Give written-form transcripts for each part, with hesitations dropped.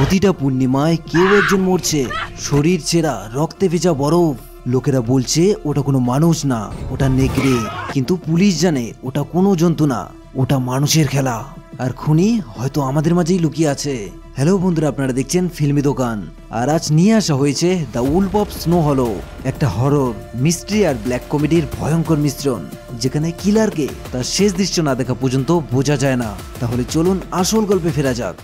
প্রতিটা পূর্ণিমায় কেউ একজন মরছে, শরীর ছেঁড়া, রক্তে ভেজা বরফ। লোকেরা বলছে ওটা কোনো মানুষ না, ওটা নেকড়ে। কিন্তু পুলিশ জানে ওটা কোনো জন্তু না, ওটা মানুষের খেলা। আর খুনি হয়তো আমাদের মাঝেই লুকিয়ে আছে। হ্যালো বন্ধুরা, আপনারা দেখছেন ফিল্মি দোকান। আর আজ নিয়ে আসা হয়েছে দ্য উলফ অফ স্নো হলো, একটা হরর, মিস্ট্রি আর ব্ল্যাক কমেডির ভয়ঙ্কর মিশ্রণ, যেখানে কিলারকে তার শেষ দৃশ্য না দেখা পর্যন্ত বোঝা যায় না। তাহলে চলুন আসল গল্পে ফেরা যাক।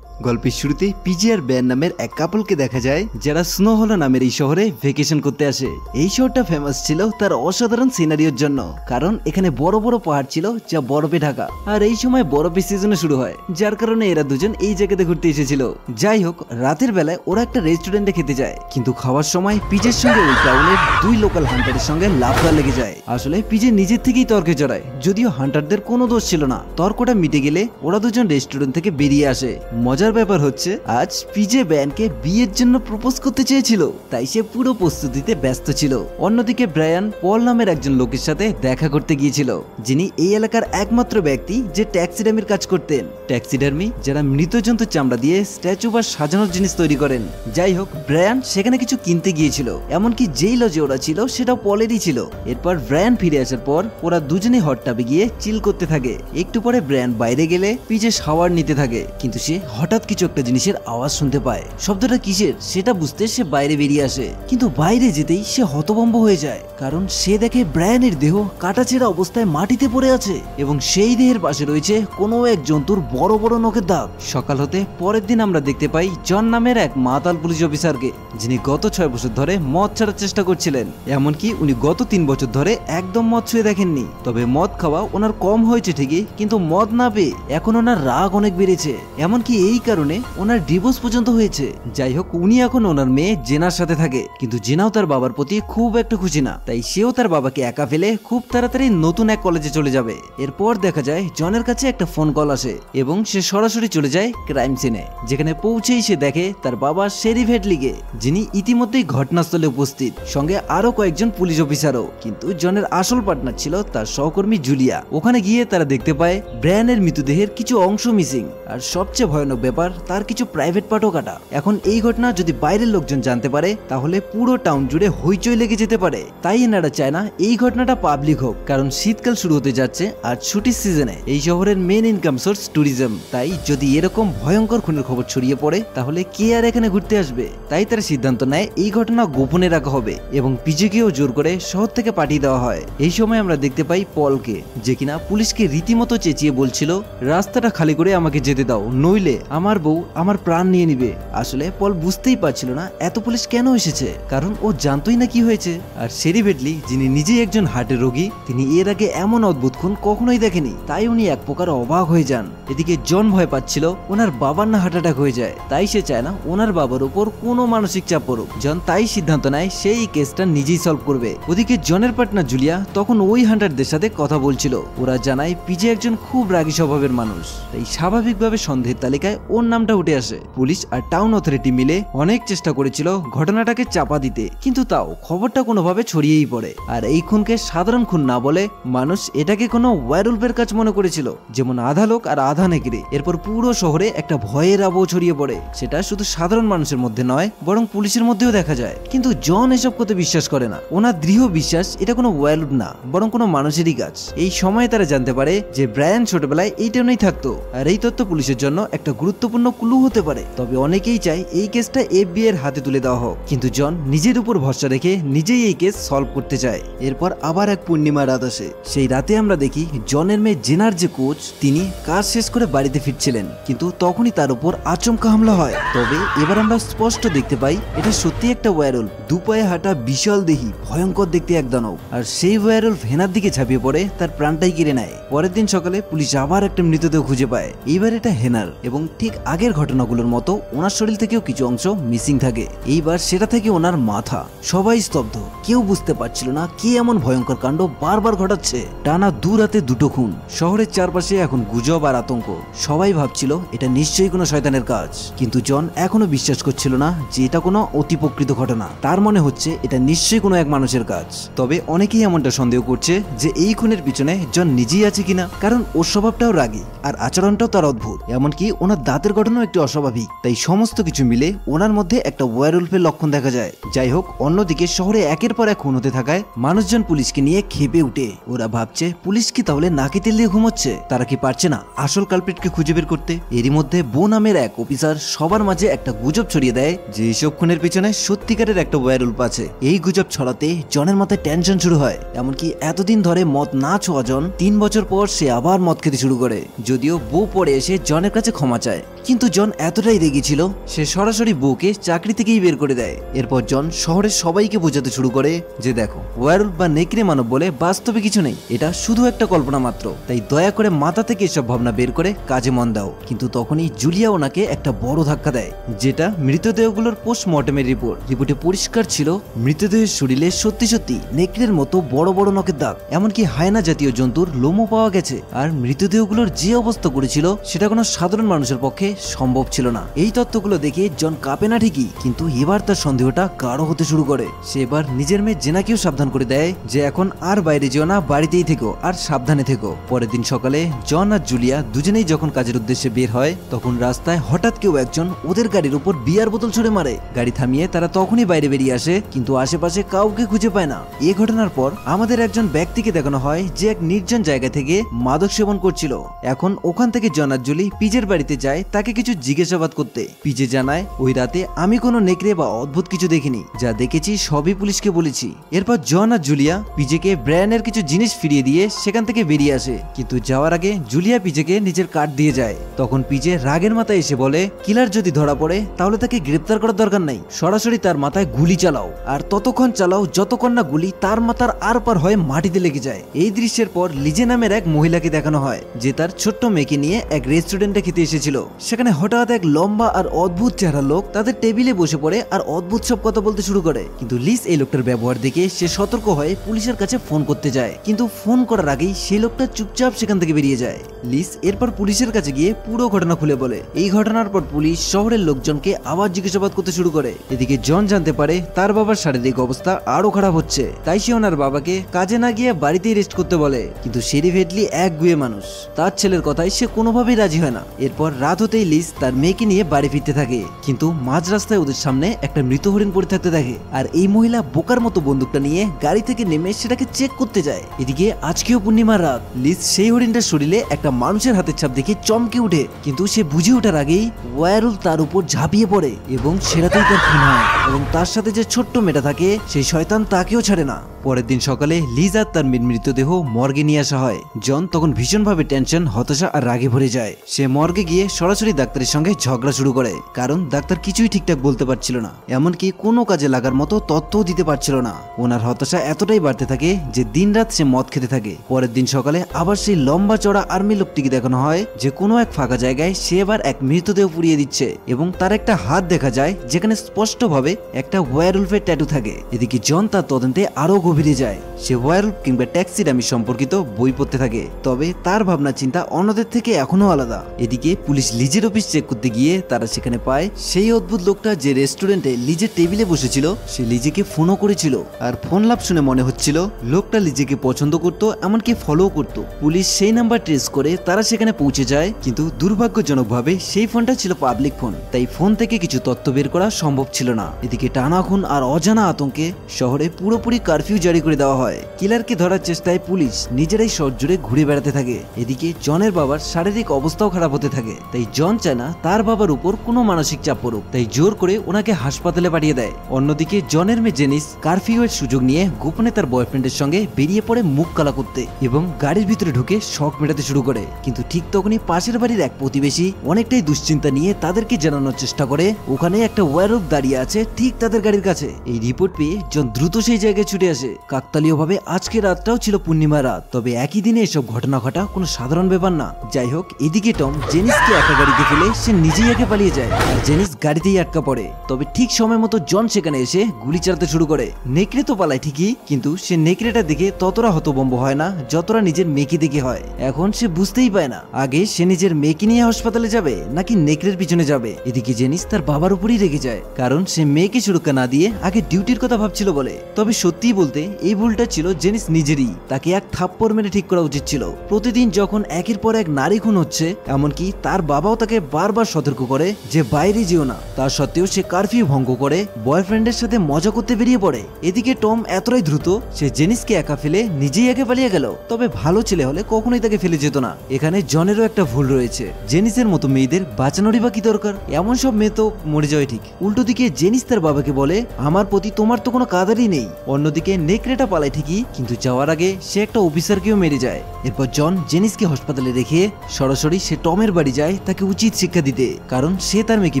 গল্পের শুরুতে পিজি আর ব্যান নামের এক কাপলকে দেখা যায়, যারা স্নো হলো নামের এই শহরে ভ্যাকেশন করতে আসে। এই শহরটা ফেমাস ছিল তার অসাধারণ সিনারিওর জন্য, কারণ এখানে বড় বড় পাহাড় ছিল যা বরফে ঢাকা। আর এই সময় বরফের সিজনে শুরু হয়, যার কারণে এরা দুজন এই জায়গাতে ঘুরতে এসেছিল। যাই হোক, রাতের বেলায় ওরা একটা রেস্টুরেন্টে খেতে যায়, কিন্তু খাওয়ার সময় পিজের সঙ্গে ওই টাউনের দুই লোকাল হান্টারের সঙ্গে লাফড়া লেগে যায়। আসলে পিজে নিজের থেকেই তর্কে জড়ায়, যদিও হান্টারদের কোনো দোষ ছিল না। তর্কটা মিটে গেলে ওরা দুজন রেস্টুরেন্ট থেকে বেরিয়ে আসে। মজার ব্যাপার হচ্ছে, আজ পিজে ব্যানকে বিয়ের জন্য প্রপোজ করতে চেয়েছিল, তাই সে পুরো প্রস্তুতিতে ব্যস্ত ছিল। অন্যদিকে ব্রায়ান পল নামের একজন লোকের সাথে দেখা করতে গিয়েছিল, যিনি এই এলাকার একমাত্র ব্যক্তি যে ট্যাক্সিডার্মির কাজ করতেন। ট্যাক্সিডার্মি যারা মৃত জন্তুর চামড়া দিয়ে স্ট্যাচু বা সাজানোর জিনিস তৈরি করেন। যাই হোক, ব্রায়ান সেখানে কিছু কিনতে গিয়েছিল, এমনকি যেই লজে ওরা ছিল সেটাও পলেরই ছিল। এরপর ব্রায়ান ফিরে আসার পর ওরা দুজনেই হট টাবে গিয়ে চিল করতে থাকে। একটু পরে ব্রায়ান বাইরে গেলে পিজে শাওয়ার নিতে থাকে, কিন্তু সে হঠাৎ কিছু একটা জিনিসের আওয়াজ শুনতে পায়। শব্দটা কিসের সেটা বুঝতে সে বাইরে বেরিয়ে আসে, কিন্তু বাইরে যেতেই সে হতভম্ব হয়ে যায়, কারণ সে দেখে ব্রায়ানের দেহ কাটাছেঁড়া অবস্থায় মাটিতে পড়ে আছে, এবং সেই দেহের পাশে রয়েছে কোনো এক জন্তুর বড় বড় নখের দাগ। সকাল হতে পরের দিন আমরা দেখতে পাই জন নামের এক মাতাল পুলিশ অফিসারকে, যিনি গত 6 বছর ধরে মদ ছাড়ার চেষ্টা করছিলেন। এমনকি উনি গত 3 বছর ধরে একদম মদ ছুঁয়ে দেখেননি। তবে মদ খাওয়া ওনার কম হয়েছে ঠিকই, কিন্তু মদ না পেয়ে এখন ওনার রাগ অনেক বেড়েছে। এমনকি এই কারণে ওনার ডিভোর্স পর্যন্ত হয়েছে। যাই হোক, উনি এখন ওনার মেয়ে জেনার সাথে থাকে, কিন্তু জেনাও তার বাবার প্রতি খুব একটা খুশি না, তাই সেও তার বাবাকে একা ফেলে খুব তাড়াতাড়ি নতুন এক কলেজে চলে যাবে। এরপর দেখা যায় জনের কাছে একটা ফোন কল আসে, এবং সে সরাসরি চলে যায় ক্রাইম সিনে, যেখানে পৌঁছেই সে দেখে তার বাবা শেরিফ হেডলিকে, যিনি ইতিমধ্যেই ঘটনাস্থলে উপস্থিত, সঙ্গে আরো কয়েকজন পুলিশ অফিসারও। কিন্তু জনের আসল পার্টনার ছিল তার সহকর্মী জুলিয়া। ওখানে গিয়ে তারা দেখতে পায় ব্রায়ানের মৃতদেহের কিছু অংশ মিসিং, আর সবচেয়ে ভয়ানক ব্যাপার, তার কিছু প্রাইভেট পার্টও কাটা। এখন এই ঘটনা যদি বাইরের লোকজন জানতে পারে, তাহলে পুরো টাউন জুড়ে হইচই লেগে যেতে পারে। তাই এনারা চায় না এই ঘটনাটা পাবলিক হোক, কারণ শীতকাল শুরু হতে যাচ্ছে, আর ছুটির সিজনে এই শহরের মেন ইনকাম সোর্স ট্যুরিজম। তাই যদি এরকম ভয়ঙ্কর খুনের খবর ছড়িয়ে পড়ে, তাহলে কে আর এখানে ঘুরতে আসবে। তাই তারা সিদ্ধান্ত নেয় এই ঘটনা গোপনে রাখা হবে, এবং পিজেকেও জোর করে শহর থেকে পাঠিয়ে দেওয়া হয়। এই সময় আমরা দেখতে পাই পলকে, যে কিনা পুলিশকে রীতিমতো চেঁচিয়ে বলছিল, রাস্তাটা খালি করে আমাকে যেতে দাও, নইলে আমার বউ আমার প্রাণ নিয়ে নিবে। আসলে পল বুঝতেই পারছিল না এত পুলিশ কেন এসেছে, কারণ ও জানতোই না কি হয়েছে। আর শেরিফ হেডলি, যিনি নিজেই একজন হার্টের রোগী, তিনি এর আগে এমন অদ্ভুত খুন কখনোই দেখেনি, তাই উনি এক প্রকার অবাক হয়ে যান। এদিকে জন ভয় পাচ্ছিল ওনার বাবার না হার্ট অ্যাটাক হয়ে যায়, তাই সে চায় না ওনার বাবার উপর কোনো মানসিক চাপ পড়ুক। জন তাই সিদ্ধান্ত নেয় সেই কেসটা নিজেই সলভ করবে। ওদিকে জনের পার্টনার জুলিয়া তখন ওই হান্টারদের সাথে কথা বলছিল। ওরা জানায় পিজে একজন খুব রাগী স্বভাবের মানুষ, তাই স্বাভাবিকভাবে সন্দেহের তালিকায় ওর নামটা উঠে আসে। পুলিশ আর টাউন অথরিটি মিলে অনেক চেষ্টা করেছিল ঘটনাটাকে চাপা দিতে, কিন্তু তাও খবরটা কোনোভাবে ছড়িয়েই পড়ে। আর এই খুনকে সাধারণ খুন না বলে মানুষ এটাকে কোনো ওয়্যারউলফের কাজ মনে করেছিল, যেমন আধা লোক আর আধা নেকড়ে। এরপর পুরো শহরে একটা ভয়ের আবহ ছড়িয়ে পড়ে। সেটা শুধু সাধারণ মানুষের মধ্যে নয়, বরং পুলিশের মধ্যেও দেখা যায়। কিন্তু জন এসব করতে বিশ্বাস করে না। ওনার দৃঢ় বিশ্বাস এটা কোনো ওয়্যারউলফ না, বরং কোনো মানুষেরই কাজ। এই সময় তারা জানতে পারে যে ব্রায়ান ছোটবেলায় এই টাউনেই থাকতো, আর এই তথ্য পুলিশের জন্য একটা গুরুত্বপূর্ণ ক্লু হতে পারে। তবে অনেকেই চায় এই কেসটা FBI এর হাতে তুলে দেওয়া হোক, কিন্তু জন নিজের উপর ভরসা রেখে নিজেই এই কেস সলভ করতে চায়। এরপর আবার এক পূর্ণিমা রাত আসে। সেই রাতে আমরা দেখি জনের মেয়ে জেনার যে কোচ, তিনি কাজ শেষ করে বাড়িতে ফিরছিলেন, কিন্তু তখনই তার উপর আচমকা হামলা হয়। তবে এবার আমরা স্পষ্ট দেখতে পাই এটা সত্যি একটা ওয়্যারউলফ, দুপায়ে হাঁটা, বিশাল দেহি, ভয়ঙ্কর দেখতে এক দানব। আর সেই ওয়্যারউলফ হেনার দিকে ঝাঁপিয়ে পড়ে তার প্রাণটাই কেড়ে নেয়। পরের দিন সকালে পুলিশ আবার একটা মৃতদেহ খুঁজে পায়। এইবার এটা হেনার, এবং ঠিক আগের ঘটনাগুলোর মতো ওনার শরীর থেকেও কিছু অংশ মিসিং থাকে। এইবার সেটা থেকে ওনার মাথা। সবাই স্তব্ধ, কেউ বুঝতে পারছিল না কে এমন ভয়ঙ্কর কাণ্ড বারবার ঘটাচ্ছে। টানা 2 রাতে 2টো খুন। শহরের চারপাশে এখন গুজব আর আতঙ্ক। সবাই ভাবছিল এটা নিশ্চয়ই কোনো শয়তানের কাজ, কিন্তু জন এখনো বিশ্বাস করছিল না যে এটা কোনো অতিপ্রকৃত ঘটনা। তার মনে হচ্ছে এটা নিশ্চয়ই কোনো এক মানুষের কাজ। তবে অনেকেই এমনটা সন্দেহ করছে যে এই খুনের পিছনে জন নিজেই আছে কিনা, কারণ ওর স্বভাবটাও রাগী আর আচরণটাও তার অদ্ভুত। অদ্ভুত, এমনকি ওনার দাঁতের গঠনও একটু অস্বাভাবিক। তাই সমস্ত কিছু মিলে ওনার মধ্যে একটা ওয়্যারউলফের লক্ষণ দেখা যায়। যাই হোক, অন্যদিকে শহরে একের পর এক খুন হতে থাকায় মানুষজন পুলিশকে নিয়ে ক্ষেপে উঠে। ওরা ভাবছে পুলিশ কি তাহলে নাকি তেল দিয়ে ঘুমোচ্ছে? তারা কি পারছে না আসল কালপ্রিটকে খুঁজে বের করতে? এরই মধ্যে বো নামের এক অফিসার সবার মাঝে একটা গুজব ছড়িয়ে দেয় যে এইসব খুনের পিছনে সত্যিকারের একটা ওয়্যারউলফ আছে। এই গুজব ছড়াতে জনের মাথায় টেনশন শুরু হয়। এমনকি এতদিন ধরে মদ না ছোঁয়া জন 3 বছর পর সে আবার মদ খেতে শুরু করে। যদিও বো পরে এসে জনের কাছে ক্ষমা চায়, কিন্তু জন এতটাই রেগে ছিল সে সরাসরি বউকে চাকরি থেকেই বের করে দেয়। এরপর জন শহরের সবাইকে বোঝাতে শুরু করে যে দেখো, ওয়্যারউলফ বা নেকড়ে মানব বলে বাস্তবে কিছু নেই, এটা শুধু একটা কল্পনা মাত্র। তাই দয়া করে মাথা থেকে এসব ভাবনা বের করে কাজে মন দাও। কিন্তু তখনই জুলিয়া ওনাকে একটা বড় ধাক্কা দেয়, যেটা মৃতদেহগুলোর পোস্টমর্টেমের রিপোর্টে পরিষ্কার ছিল মৃতদেহের শরীরে সত্যি সত্যি নেকড়ের মতো বড় বড় নখের দাগ, এমনকি হায়না জাতীয় জন্তুর লোমও পাওয়া গেছে। আর মৃতদেহগুলোর যে অবস্থা করেছিল সেটা কোনো সাধারণ মানুষের পক্ষে সম্ভব ছিল না। এই তথ্যগুলো দেখে জন কাঁপে না ঠিকই, কিন্তু এবার তার সন্দেহটা গাঢ় হতে শুরু করে। সে এবার নিজের মেয়ে জেনাকেও সাবধান করে দেয় যে এখন আর বাইরে যেও না, বাড়িতেই থেকো আর সাবধানে থেকো। পরের দিন সকালে জন আর জুলিয়া দুজনেই যখন কাজের উদ্দেশ্যে বের হয়, তখন রাস্তায় হঠাৎ কেউ একজন ওদের গাড়ির উপর বিয়ার বোতল ছুড়ে মারে। গাড়ি থামিয়ে তারা তখনই বাইরে বেরিয়ে আসে, কিন্তু আশেপাশে কাউকে খুঁজে পায় না। এই ঘটনার পর আমাদের একজন ব্যক্তিকে দেখানো হয় যে এক নির্জন জায়গা থেকে মাদক সেবন করছিল। এখন ওখান থেকে জন আর জুলি পিজের বাড়িতে যায় তাকে কিছু জিজ্ঞাসাবাদ করতে। পিজে জানায় ওই রাতে আমি কোনো নেকড়ে বা অদ্ভুত কিছু দেখিনি, যা দেখেছি সবই পুলিশকে বলেছি। এরপর জন আর জুলিয়া পিজেকে ব্রায়ানের কিছু জিনিস ফিরিয়ে দিয়ে সেখান থেকে বেরিয়ে আসে, কিন্তু যাওয়ার আগে জুলিয়া পিজেকে নিজের কার্ড দিয়ে যায়। তখন পিজে রাগের মাথায় এসে বলে কিলার যদি ধরা পড়ে তাহলে তাকে গ্রেপ্তার করার দরকার নাই, সরাসরি তার মাথায় গুলি চালাও, আর ততক্ষণ চালাও যতক্ষণ না গুলি তার মাথার আর পার হয়ে মাটিতে লেগে যায়। এই দৃশ্যের পর লিজে নামের এক মহিলাকে দেখানো হয় যে তার ছোট্ট মেয়েকে নিয়ে এক রেস্টুরেন্টে খেতে এসেছিল। সেখানে হঠাৎ এক লম্বা আর অদ্ভুত চেহারা লোক তাদের টেবিলে বসে পড়ে আর অদ্ভুত সব কথা বলতে শুরু করে। কিন্তু লিজ এই লোকটার ব্যবহার দেখে সে সতর্ক হয়ে পুলিশের কাছে ফোন করতে যায়, কিন্তু ফোন করার আগেই সেই লোকটা চুপচাপ সেখান থেকে বেরিয়ে যায়। লিজ এরপর পুলিশের কাছে গিয়ে পুরো ঘটনা খুলে বলে। এই ঘটনার পর পুলিশ শহরের লোকজনকে আবার জিজ্ঞাসাবাদ করতে শুরু করে। এদিকে জন জানতে পারে তার বাবার শারীরিক অবস্থা আরো খারাপ হচ্ছে, তাই সে ওনার বাবাকে কাজে না গিয়ে বাড়িতেই রেস্ট করতে বলে। কিন্তু শেরিফ হেডলি এক গুয়ে মানুষ, তার ছেলের কথায় সে কোনোভাবেই রাজি হয় না। এরপর রাত হতেই লিজ তার মেয়েকে নিয়ে বাড়ি ফিরতে থাকে, কিন্তু মাঝ রাস্তায় ওদের সামনে একটা মৃত হরিণ পড়ে থাকতে থাকে। আর এই মহিলা বোকার মতো বন্দুকটা নিয়ে গাড়ি থেকে নেমে সেটাকে চেক করতে যায়। এদিকে আজকেও পূর্ণিমার রাত, লিজ সেই হরিণটার শরীরে একটা মানুষের হাতের ছাপ দেখে চমকে উঠে, কিন্তু সে বুঝে ওঠার আগেই ওয়্যারউলফ তার উপর ঝাঁপিয়ে পড়ে এবং সেটাতেই তার খুন হয়। এবং তার সাথে যে ছোট্ট মেয়েটা থাকে সেই শয়তান তাকেও ছাড়ে না। পরের দিন সকালে লিজ আর তার মৃতদেহ মর্গে নিয়ে আসা হয়। জন তখন ভীষণভাবে টেনশন, হতাশা আর রাগে ভরে যায়। সে মর্গে গিয়ে সরাসরি ডাক্তারের সঙ্গে ঝগড়া শুরু করে, কারণ ডাক্তার কিছুই ঠিকঠাক বলতে পারছিল না, এমনকি কোনো কাজে লাগার মতো তথ্যও দিতে পারছিল না। ওনার হতাশা এতটাই বাড়তে থাকে যে দিনরাত সে মদ খেতে থাকে। পরের দিন সকালে আবার সেই লম্বা চড়া আর্মি লোকটিকে দেখানো হয় যে কোনো এক ফাঁকা জায়গায় সে এবার এক মৃতদেহ পুড়িয়ে দিচ্ছে, এবং তার একটা হাত দেখা যায় যেখানে স্পষ্টভাবে একটা ওয়্যারউলফের ট্যাটু থাকে। এদিকে জন তার তদন্তে আরো গভীরে যায়। সে ওয়্যারউলফ কিংবা ট্যাক্সিডামি সম্পর্কিত বই পড়তে থাকে, তবে তার ভাবনা চিন্তা অন্যদের থেকে এখনো আলাদা। এদিকে পুলিশ লিজের অফিস চেক করতে গিয়ে তারা সেখানে পায় সেই অদ্ভুত লোকটা যে রেস্টুরেন্টে লিজের টেবিলে বসেছিল সে লিজেকে ফোনও করেছিল। আর ফোন লাভ শুনে মনে হচ্ছিল লোকটা লিজেকে পছন্দ করত, এমনকি ফলো করত। পুলিশ সেই নাম্বার ট্রেস করে তারা সেখানে পৌঁছে যায়, কিন্তু দুর্ভাগ্যজনকভাবে সেই ফোনটা ছিল পাবলিক ফোন, তাই ফোন থেকে কিছু তথ্য বের করা সম্ভব ছিল না। এদিকে টানা খুন আর অজানা আতঙ্কে শহরে পুরোপুরি কারফিউ জারি করে দেওয়া হয়। কিলারকে ধরার চেষ্টায় পুলিশ নিজেরাই শহর জুড়ে ঘুরে বেড়াতে থাকে। এদিকে জনের বাবার শারীরিক অবস্থাও খারাপ হতে থাকে, তাই জন চায় না তার বাবার উপর কোনো মানসিক চাপ পড়ুক, তাই জোর করে ওনাকে হাসপাতালে পাঠিয়ে দেয়। অন্যদিকে জনের মেয়ে জেনিস কারফিউ এর সুযোগ নিয়ে গোপনে তার বয়ফ্রেন্ডের সঙ্গে বেরিয়ে পড়ে মুখ কালা করতে এবং গাড়ির ভিতরে ঢুকে শখ মেটাতে শুরু করে। কিন্তু ঠিক তখনই পাশের বাড়ির এক প্রতিবেশী অনেকটাই দুশ্চিন্তা নিয়ে তাদেরকে জানানোর চেষ্টা করে ওখানে একটা ওয়্যারউলফ দাঁড়িয়ে আছে ঠিক তাদের গাড়ির কাছে। এই রিপোর্ট পেয়ে জন দ্রুত সেই জায়গায় ছুটে আসে। কাকতালীয়ভাবে আজকের রাতটাও ছিল পূর্ণিমা রাত, তবে একই দিনে এসব ঘটনা ঘটা কোনো সাধারণ ব্যাপার না। যাই হোক, এদিকে টম জেনিসকে একা গাড়িতে ফেলে সে নিজেই আগে পালিয়ে যায়, আর জেনিস গাড়িতেই আটকা পড়ে। তবে ঠিক সময় মতো জন সেখানে এসে গুলি চালাতে শুরু করে। নেকড়ে তো পালায় ঠিকই, কিন্তু সে নেকড়েটা দেখে ততটা হতভম্ব হয় না যতটা নিজের মেয়েকে দেখে হয়। এখন সে বুঝতেই পায় না আগে সে নিজের মেয়েকে নিয়ে হাসপাতালে যাবে নাকি নেকড়ের পিছনে যাবে। এদিকে জেনিস তার বাবার উপরই রেগে যায়, কারণ সে মেয়েকে সুরক্ষা না দিয়ে আগে ডিউটির কথা ভাবছিল বলে। তবে সত্যি বলতে এই ভুলটা ছিল জেনিস নিজেরই, তাকে এক থাপ্পড় মেরে ঠিক করা উচিত ছিল। প্রতিদিন যখন একের পর এক নারী খুন হচ্ছে এমনকি তার বাবাও তাকে বারবার সতর্ক করে যে বাইরে যেও না। তা সত্ত্বেও সে কারফিউ ভঙ্গ করে বয়ফ্রেন্ডের সাথে মজা করতে বেরিয়ে পড়ে। এদিকে টম এতটাই দ্রুত সে জেনিসকে একা ফেলে নিজেই একে পালিয়ে গেল। তবে ভালো ছেলে হলে কখনোই তাকে ফেলে যেত না। এখানে জনেরও একটা ভুল রয়েছে, জেনিসের মতো মেয়েদের বাঁচানোরই বা কি দরকার? এমন সব মেয়ে তো মরে যাওয়া ঠিক। উল্টো দিকে জেনিস তার বাবাকে বলে আমার প্রতি তোমার তো কোনো কাদারই নেই। অন্যদিকে নেকড়েটা পালায় ঠিকই, কিন্তু যাওয়ার আগে সে একটা অফিসারকেও মেরে যায়। এরপর জন জেনিসকে হাসপাতালে রেখে সরাসরি সে টমের বাড়ি যায় তাকে উচিত শিক্ষা দিতে, কারণ সে তার মেয়েকে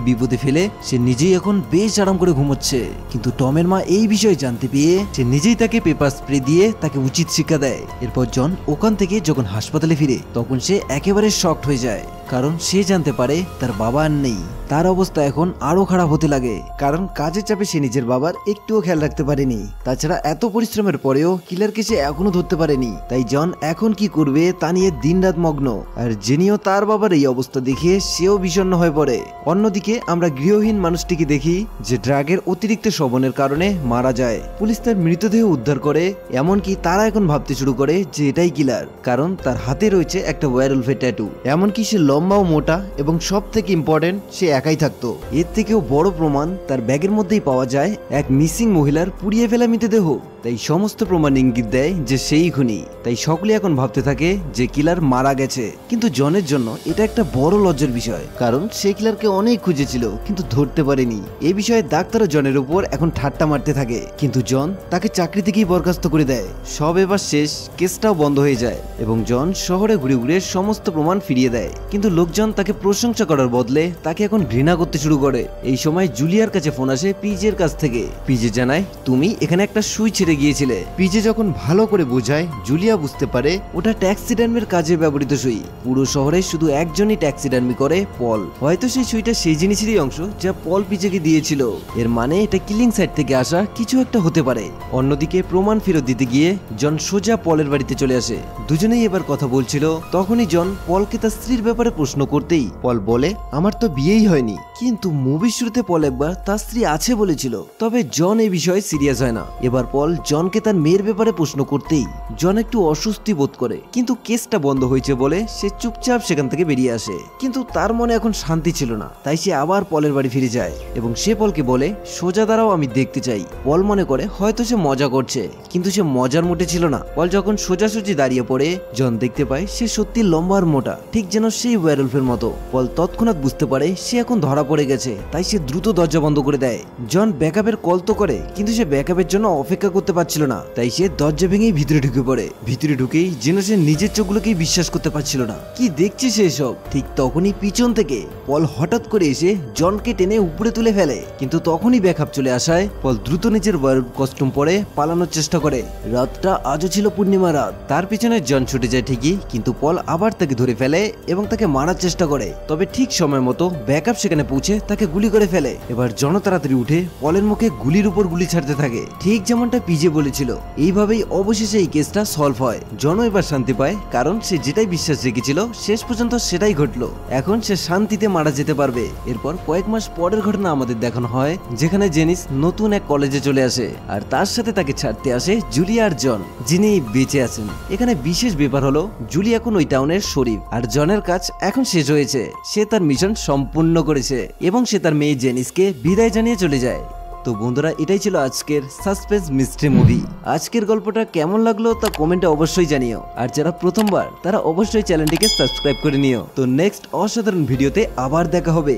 বিপদে ফেলে সে নিজেই এখন বেশ আরাম করে ঘুমোচ্ছে। কিন্তু টমের মা এই বিষয়ে জানতে পেয়ে সে নিজেই তাকে পেপার স্প্রে দিয়ে তাকে উচিত শিক্ষা দেয়। এরপর জন ওখান থেকে যখন হাসপাতালে ফিরে তখন সে একেবারে শকড হয়ে যায়, কারণ সে জানতে পারে তার বাবা আর নেই। তার অবস্থা এখন আরো খারাপ হতে লাগে, কারণ কাজের চাপে সে নিজের বাবার একটুও খেয়াল রাখতে পারেনি। তাছাড়া এত পরিশ্রমের পরেও কিলারকে সে এখনো ধরতে পারেনি। তাই জন এখন কি করবে তা নিয়ে দিনরাত মগ্ন। আর জেনিও তার বাবার এই অবস্থা দেখে সেও বিষণ্ণ হয়ে পড়ে। অন্যদিকে আমরা গৃহহীন মানুষটিকে দেখি যে ড্রাগের অতিরিক্ত সেবনের কারণে মারা যায়। পুলিশ তার মৃতদেহ উদ্ধার করে, এমনকি তারা এখন ভাবতে শুরু করে যে এটাই কিলার, কারণ তার হাতে রয়েছে একটা ওয়্যারউলফের ট্যাটু। এমনকি সে লম্বা ও মোটা এবং সব থেকে ইম্পর্টেন্ট সে একাই থাকতো। এর থেকেও বড় প্রমাণ তার ব্যাগের মধ্যেই পাওয়া যায় এক মিসিং মহিলার পুড়িয়ে ফেলা মৃতদেহ। তাই সমস্ত প্রমাণ ইঙ্গিত দেয় যে সেই খুনি। তাই সকলে এখন ভাবতে থাকে যে কিলার মারা গেছে। কিন্তু জনের জন্য এটা একটা বড় লজ্জার বিষয়, কারণ সে কিলারকে অনেক খুঁজেছিল কিন্তু ধরতে পারেনি। এই বিষয়ে ডাক্তারও জনের উপর এখন ঠাট্টা মারতে থাকে, কিন্তু জন তাকে চাকরি থেকেই বরখাস্ত করে দেয়। সব এবার শেষ, কেসটাও বন্ধ হয়ে যায় এবং জন শহরে ঘুরে ঘুরে সমস্ত প্রমাণ ফিরিয়ে দেয়। কিন্তু লোকজন তাকে প্রশংসা করার বদলে তাকে এখন ঘৃণা করতে শুরু করে। এই সময় জুলিয়ার কাছে ফোন আসে পিজের কাছ থেকে। পিজে জানায় তুমি এখানে একটা সুই ছেড়ে গিয়েছিলে। পিজে যখন ভালো করে বোঝায় জুলিয়া বুঝতে পারে ওটা ট্যাক্সিডার্মির কাজে ব্যবহৃত সুই। পুরো শহরে শুধু একজনই ট্যাক্সিডার্মি করে, পল। হয়তো সেই সুইটা সেই জিনিসেরই অংশ যা পল পিজেকে দিয়েছিল। এর মানে এটা কিলিং সাইট থেকে আসা কিছু একটা হতে পারে। অন্যদিকে প্রমাণ ফেরত দিতে গিয়ে জন সোজা পলের বাড়িতে চলে আসে। দুজনেই এবার কথা বলছিল। তখনই জন পলকে তার স্ত্রীর ব্যাপারে প্রশ্ন করতেই পল বলে আমার তো বিয়েই হয়নি। কিন্তু মুভির শুরুতে পল একবার তার স্ত্রী আছে বলেছিল। তবে জন এই বিষয়ে সিরিয়াস হয় না। এবার পল জনকে তার মেয়ের ব্যাপারে প্রশ্ন করতেই জন একটু অস্বস্তি বোধ করে, কিন্তু কেসটা বন্ধ হয়েছে বলে সে চুপচাপ সেখান থেকে বেরিয়ে আসে। কিন্তু তার মনে এখন শান্তি ছিল না, তাই সে আবার পলের বাড়ি ফিরে যায় এবং সে পলকে বলে সোজা দাঁড়াও, আমি দেখতে চাই। পল মনে করে হয়তো সে মজা করছে, কিন্তু সে মজার মোটে ছিল না। পল যখন সোজাসুজি দাঁড়িয়ে পড়ে জন দেখতে পায় সে সত্যি লম্বা আর মোটা, ঠিক যেন সেই ওয়্যারউলফের মতো। পল তৎক্ষণাৎ বুঝতে পারে সে এখন ধরা পড়ে গেছে, তাই সে দ্রুত দরজা বন্ধ করে দেয়। জন ব্যাকআপের কল তো করে, কিন্তু সে ব্যাকআপের জন্য অপেক্ষা করতে পারছিল না, তাই সে দরজা ভেঙেই ভিতরে ঢুকে পড়ে। ভিতরে ঢুকেই যেন সে নিজের চোখগুলোকেই বিশ্বাস করতে পারছিল না। কি দেখছে সে সব? ঠিক তখনই পিছন থেকে পল হঠাৎ করে এসে জনকে টেনে উপরে তুলে ফেলে। কিন্তু তখনই ব্যাকআপ চলে আসায় পল দ্রুত নিজের ওয়্যারউলফ কস্টিউম পরে পালানোর চেষ্টা করে। রাতটা আজও ছিল পূর্ণিমা রাত। তার পিছনে জন ছুটে যায় ঠিকই, কিন্তু পল আবার তাকে ধরে ফেলে এবং তাকে মারার চেষ্টা করে। তবে ঠিক সময় মতো ব্যাকআপ সেখানে পৌঁছে তাকে গুলি করে ফেলে। এবার জন তাড়াতাড়ি উঠে পলের মুখে গুলির উপর গুলি ছাড়তে থাকে, ঠিক যেমনটা পিজে বলেছিল। এইভাবেই অবশেষে এই কেসটা সলভ হয়। জন এবার শান্তি পায়, কারণ সে যেটাই বিশ্বাস রেখেছিল শেষ পর্যন্ত সেটাই ঘটলো। এখন সে শান্তিতে মারা যেতে পারবে। এরপর কয়েক মাস পরের ঘটনা আমাদের দেখানো হয়, যেখানে জেনিস নতুন এক কলেজে চলে আসে আর তার সাথে তাকে ছাড়তে আসে জুলিয়া আর জন, যিনি বেঁচে আছেন। এখানে বিশেষ ব্যাপার হলো জুলি এখন ওই টাউনের শরীফ, আর জনের কাজ এখন শেষ হয়েছে। সে তার মিশন সম্পূর্ণ করেছে এবং সে তার মেয়ে জেনিসকে বিদায় জানিয়ে চলে যায়। তো বন্ধুরা, এটাই ছিল আজকের সাসপেন্স মিস্ট্রি মুভি। আজকের গল্পটা কেমন লাগলো তা কমেন্টে অবশ্যই জানিও। আর যারা প্রথমবার তারা অবশ্যই চ্যানেলটিকে সাবস্ক্রাইব করে নিও। তো নেক্সট অসাধারণ ভিডিওতে আবার দেখা হবে।